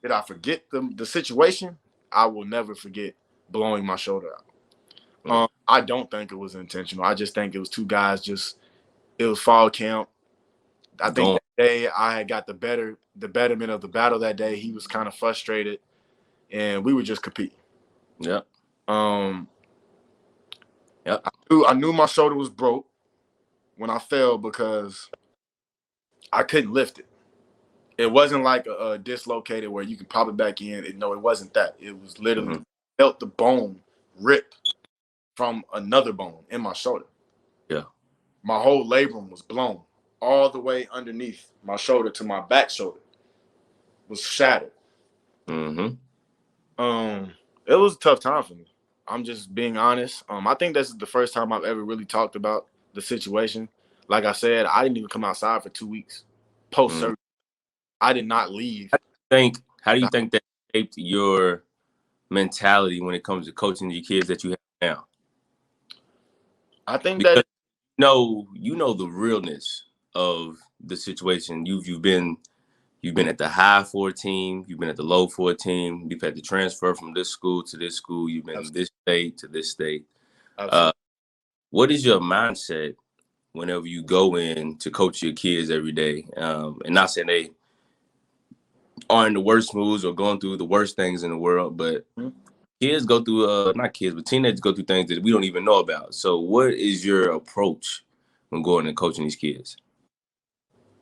A: Did I forget the situation? I will never forget blowing my shoulder out. I don't think it was intentional. I just think it was 2 guys it was fall camp. I think that day I had got the betterment of the battle that day. He was kind of frustrated and we were just competing.
B: Yep.
A: I knew my shoulder was broke when I fell because I couldn't lift it. It wasn't like a dislocated where you can pop it back in. No, it wasn't that. It was literally felt the bone rip from another bone in my shoulder.
B: Yeah.
A: My whole labrum was blown all the way underneath my shoulder to my back shoulder was shattered. It was a tough time for me. I'm just being honest. I think this is the first time I've ever really talked about the situation. Like I said, I didn't even come outside for 2 weeks post surgery. I did not leave.
B: How do you think that shaped your mentality when it comes to coaching your kids that you have now?
A: I think
B: Because
A: that
B: you know the realness of the situation. You've been at the high for a team, you've been at the low for a team, you've had to transfer from this school to this school, you've been this state to this state.
A: absolutely.
B: What is your mindset whenever you go in to coach your kids every day? And not saying they are in the worst moods or going through the worst things in the world, but kids go through not kids, but teenagers go through things that we don't even know about. So what is your approach when going and coaching these kids?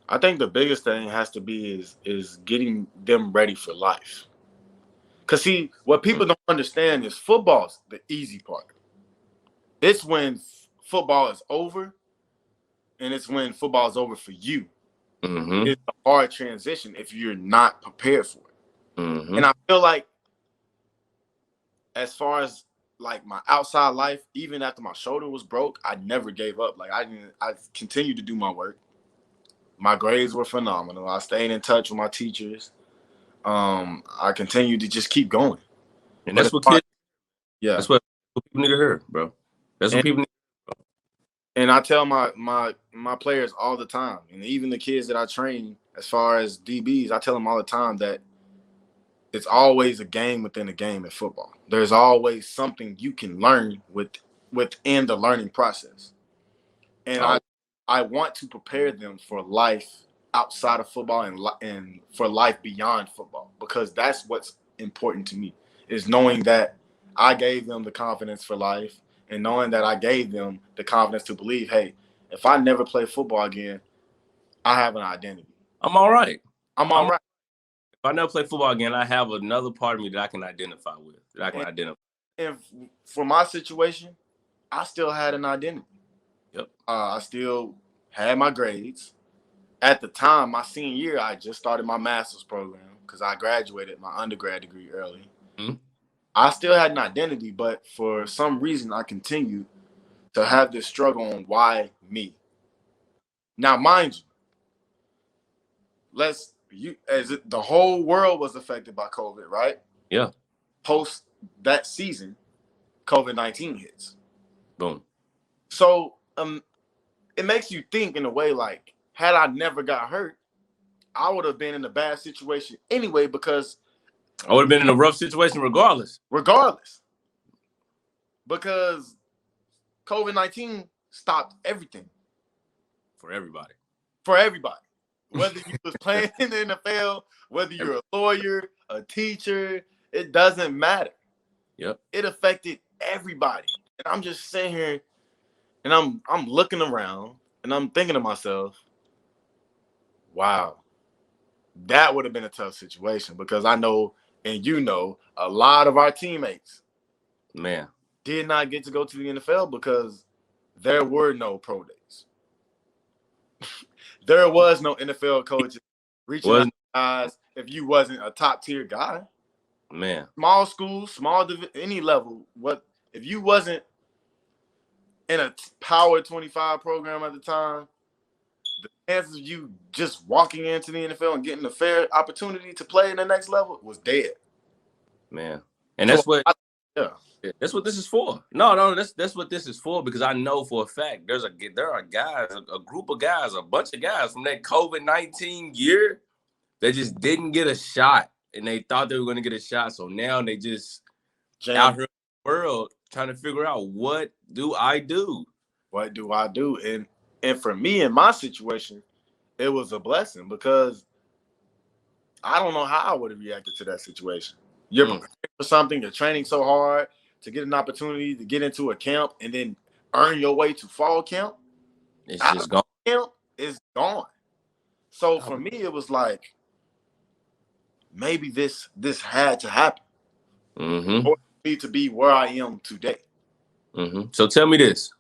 A: I think the biggest thing has to be is getting them ready for life. Cause see, what people don't understand is football's the easy part. It's when football is over, and it's when football is over for you.
B: Mm-hmm.
A: It's a hard transition if you're not prepared for it.
B: Mm-hmm.
A: And I feel like, as far as like my outside life, even after my shoulder was broke, I never gave up. Like I continued to do my work. My grades were phenomenal. I stayed in touch with my teachers. I continued to just keep going.
B: And
A: But
B: that's
A: as
B: what
A: far,
B: kids,
A: yeah,
B: that's what people need to hear, bro. That's what
A: and,
B: people need.
A: and I tell my players all the time, and even the kids that I train, as far as DBs, I tell them all the time that it's always a game within a game in football. There's always something you can learn within the learning process. And
B: Oh,
A: I want to prepare them for life outside of football and for life beyond football, because that's what's important to me, is knowing that I gave them the confidence for life, and knowing that I gave them the confidence to believe, hey, if I never play football again, I have an identity.
B: I'm all right.
A: I'm all right.
B: If I never play football again, I have another part of me that I can identify with.
A: And, and for my situation, I still had an identity.
B: Yep.
A: I still had my grades. At the time, my senior year, I just started my master's program because I graduated my undergrad degree early.
B: Mm-hmm.
A: I still had an identity, but for some reason, I continued to have this struggle on why me. Now, mind you, the whole world was affected by COVID, right?
B: Yeah.
A: Post that season, COVID-19 hits.
B: Boom.
A: So it makes you think in a way like, had I never got hurt, I would have been in a bad situation anyway, because
B: I would have been in a rough situation regardless.
A: Because COVID-19 stopped everything
B: For everybody.
A: Whether you was playing in the NFL, whether you're a lawyer, a teacher, it doesn't matter.
B: Yep.
A: It affected everybody. And I'm just sitting here and I'm looking around and I'm thinking to myself, wow, that would have been a tough situation, because I know, and you know, a lot of our teammates,
B: man,
A: did not get to go to the NFL because there were no pro days. There was no NFL coaches reaching out to guys if you wasn't a top tier guy.
B: Man,
A: small school, any level. What if you wasn't in a Power 25 program at the time? The chances of you just walking into the NFL and getting a fair opportunity to play in the next level was dead.
B: Man, and that's what.
A: Yeah.
B: That's what this is for. No, that's what this is for, because I know for a fact there are guys, a group of guys, a bunch of guys from that COVID-19 year that just didn't get a shot, and they thought they were going to get a shot. So now they just out here in the world trying to figure out, what do I do?
A: What do I do? And for me, in my situation, it was a blessing, because I don't know how I would have reacted to that situation. You're preparing for something, you're training so hard to get an opportunity to get into a camp and then earn your way to fall camp.
B: It's just gone.
A: Camp is gone. So for me, it was like, maybe this had to happen for me to be where I am today.
B: So tell me this.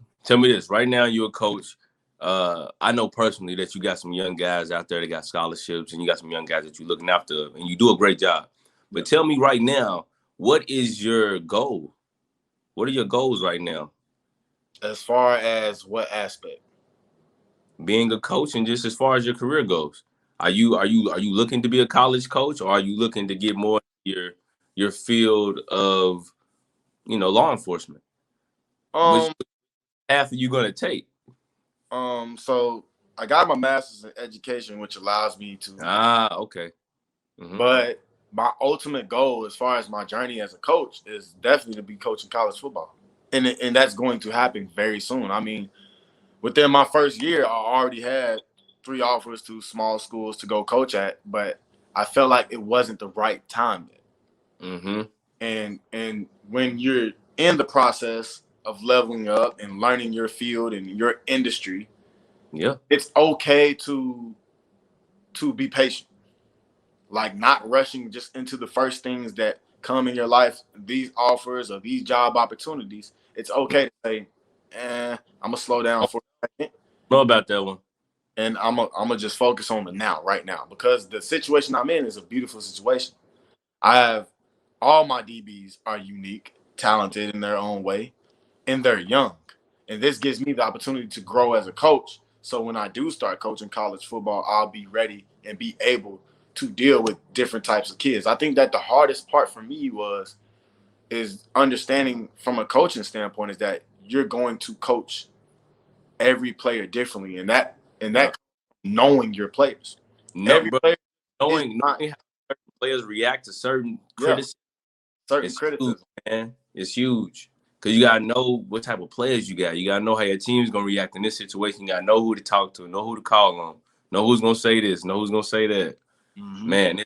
B: Right now, you're a coach. I know personally that you got some young guys out there that got scholarships, and you got some young guys that you're looking after, and you do a great job. But tell me right now, what is your goal? What are your goals right now?
A: As far as what aspect?
B: Being a coach, and just as far as your career goes. Are you looking to be a college coach, or are you looking to get more your your field of, law enforcement? Which
A: Um,
B: path are you going to take?
A: so I got my master's in education, which allows me to.
B: Okay. Mm-hmm.
A: But my ultimate goal, as far as my journey as a coach, is definitely to be coaching college football, and that's going to happen very soon. I mean, within my first year, I already had 3 offers to small schools to go coach at, but I felt like it wasn't the right time yet.
B: Mm-hmm.
A: And when you're in the process of leveling up and learning your field and your industry,
B: Yeah.
A: it's okay to be patient, like not rushing just into the first things that come in your life, these offers or these job opportunities. It's okay to say, I'm gonna slow down
B: I
A: for a second,
B: know about that one.
A: and I'm gonna just focus on the now, right now, because the situation I'm in is a beautiful situation. I have all my DBs are unique, talented in their own way, and they're young. And this gives me the opportunity to grow as a coach. So when I do start coaching college football, I'll be ready and be able to deal with different types of kids. I think that the hardest part for me is understanding from a coaching standpoint is that you're going to coach every player differently, and that knowing your players.
B: No,
A: Every
B: bro.
A: player is
B: Knowing
A: not,
B: how certain players react to certain
A: yeah,
B: criticism
A: certain
B: is huge,
A: criticism.
B: man. It's huge. Because you gotta know what type of players you got. You gotta know how your team's gonna react in this situation. You gotta know who to talk to, know who to call on, know who's gonna say this, know who's gonna say that.
A: Mm-hmm.
B: Man,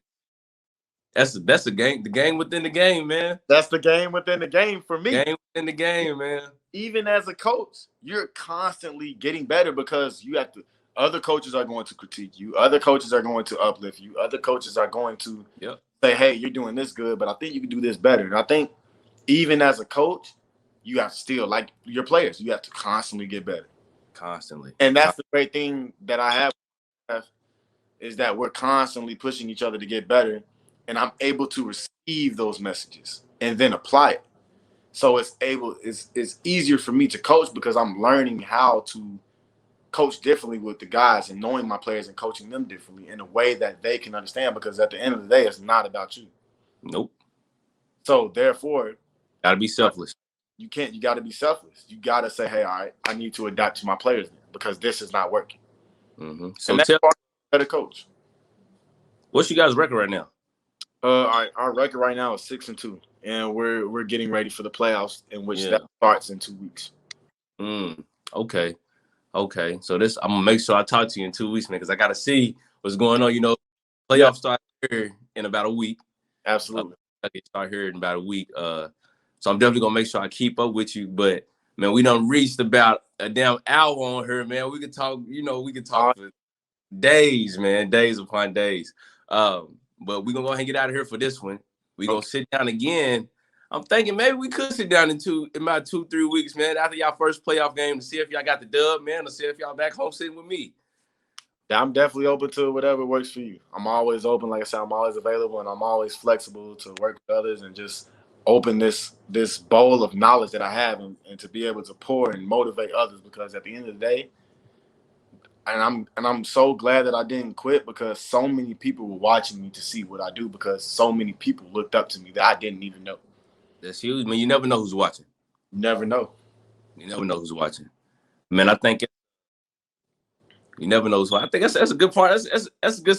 B: that's the game within the game, man.
A: That's the game within the game for me.
B: Game within the game, man.
A: Even as a coach, you're constantly getting better because you have to. Other coaches are going to critique you. Other coaches are going to uplift you. Other coaches are going to
B: Yep.
A: say, "Hey, you're doing this good, but I think you can do this better." And I think even as a coach, you have to still like your players. You have to constantly get better.
B: Constantly.
A: And that's the great thing that I have is that we're constantly pushing each other to get better, and I'm able to receive those messages and then apply it. So it's easier for me to coach because I'm learning how to coach differently with the guys and knowing my players and coaching them differently in a way that they can understand, because at the end of the day, it's not about you.
B: Nope.
A: So therefore,
B: Gotta be selfless.
A: you got to be selfless. You got to say, hey, all right, I need to adapt to my players because this is not working.
B: Mm-hmm.
A: And
B: So
A: that's
B: tell
A: part of the coach.
B: what's you guys' record right now?
A: Our record right now is 6-2, and we're getting ready for the playoffs, in which
B: Yeah.
A: that starts in 2 weeks.
B: Okay. Okay. So this I'm gonna make sure I talk to you in 2 weeks, man, because I gotta see what's going on.
A: Yeah,
B: Playoffs start here in about a week.
A: absolutely.
B: I can start here in about a week. So I'm definitely gonna make sure I keep up with you. But man, we done reached about a damn hour on here, man. We could talk, we could talk for days, man, days upon days. But we're gonna go ahead and get out of here for this one. We're gonna sit down again. I'm thinking maybe we could sit down in about 2-3 weeks, man, after y'all first playoff game to see if y'all got the dub, man, to see if y'all back home sitting with me.
A: Yeah, I'm definitely open to whatever works for you. I'm always open. Like I said, I'm always available, and I'm always flexible to work with others and just open this bowl of knowledge that I have, and to be able to pour and motivate others. Because at the end of the day, and I'm so glad that I didn't quit, because so many people were watching me to see what I do, because so many people looked up to me that I didn't even know.
B: That's huge, man. You never know who's watching.
A: You never know.
B: You never know who's watching. Man, I think you never know who's watching. I think that's a good part. That's a good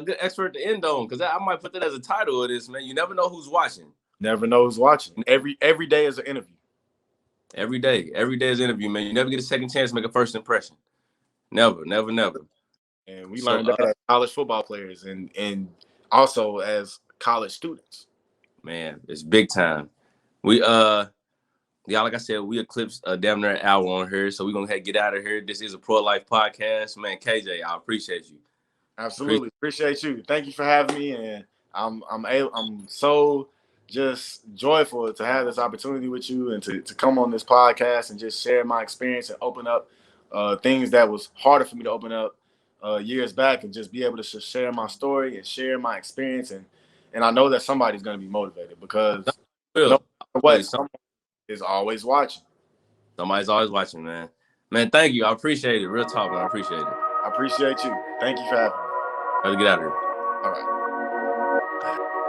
B: good expert to end on, because I might put that as a title of this, man. You never know who's watching.
A: Never know who's watching. Every day is an interview.
B: Every day is an interview, man. You never get a second chance to make a first impression. Never, never, never.
A: And we
B: So,
A: learned that as college football players, and also as college students.
B: man, it's big time. We yeah, like I said, we eclipsed damn near an hour on here, so we're gonna get out of here. This is a pro life podcast, man. KJ, I appreciate you.
A: Absolutely, appreciate you. Thank you for having me, and I'm so just joyful to have this opportunity with you, and to come on this podcast and just share my experience and open up things that was harder for me to open up years back, and just be able to share my story and share my experience, and I know that somebody's going to be motivated, because no
B: Will,
A: matter what,
B: always
A: someone is always watching.
B: somebody's always watching, man. Man, thank you. I appreciate it. Real talk, man. I appreciate it.
A: I appreciate you. Thank you for having me.
B: Let's get out of here.
A: All right.